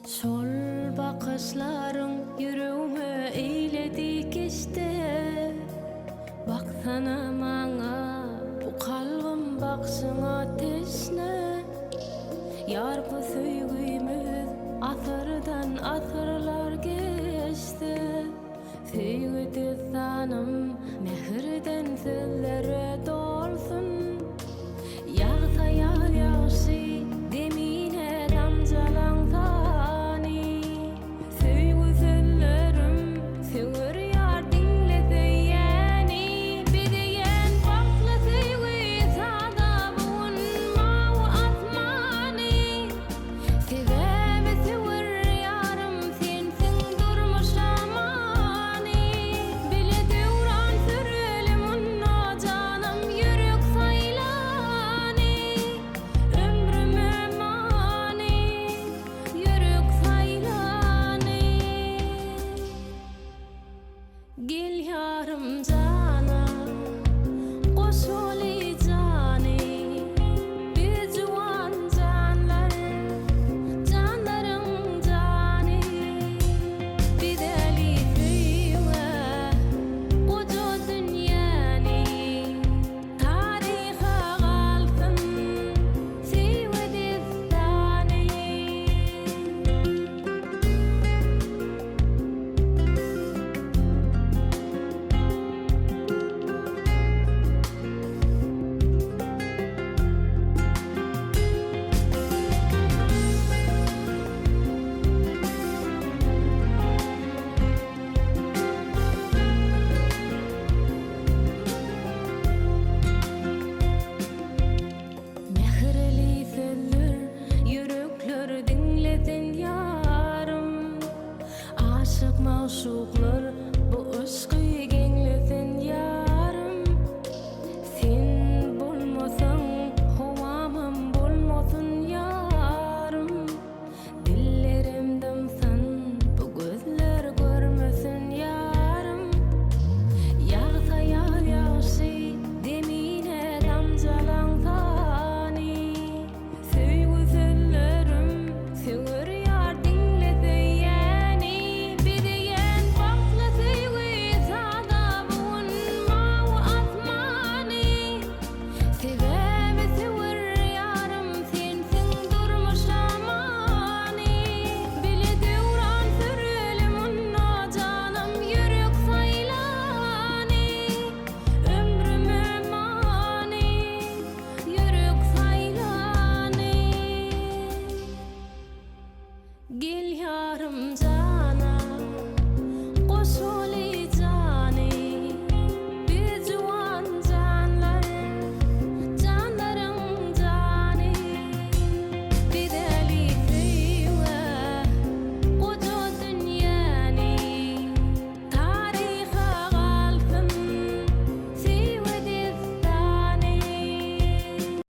Şol bakışlaryň ýüregime eýledi geçdi. Baksana maňa, bu kalbim bakşyňa teşne. Ýar bu söýgümiz asyrdan asyrlar geçdi. Söýgüde sanym mehirden sözlere dolsun. Ýagsa ýar ýagşy demine damjalaň sany. Söýgü sözlerim söwer ýar dinlese ýani. Bideýän bakly söýgü sada bulunmaw asmany. Sebäbi söwer ýarym sensiň durmuşamany. Bile döwran sürelim onno janym ýürek saýlany. Ömrüme many ýürek saýlany. Gel ýarym jana goşuly jany. Biz juwan janlar janlaryň jany. Bideli süýge gojo dünýäni. Taryha galsyn süýge destany. Mehirli sözler yürekler dinledin yarım. Aşık maşuklar bu aşkı genglesin yarım. Sen bolmasan hovamam bolmasın yarım. Dillerimden sen bu gözler görmesin yarım. Ýagsa ýar ýagşy demine damjalaň sany. Söýgü sözlerim söwer ýar dinlese ýani. Bideýän bakly söýgü sada bulunmaw asmany. Sebäbi söwer ýarym sensiň durmuşamany. Bile döwran sürelim onno janym ýürek saýlany. Ömrüme many ýürek saýlany. Gel ýarym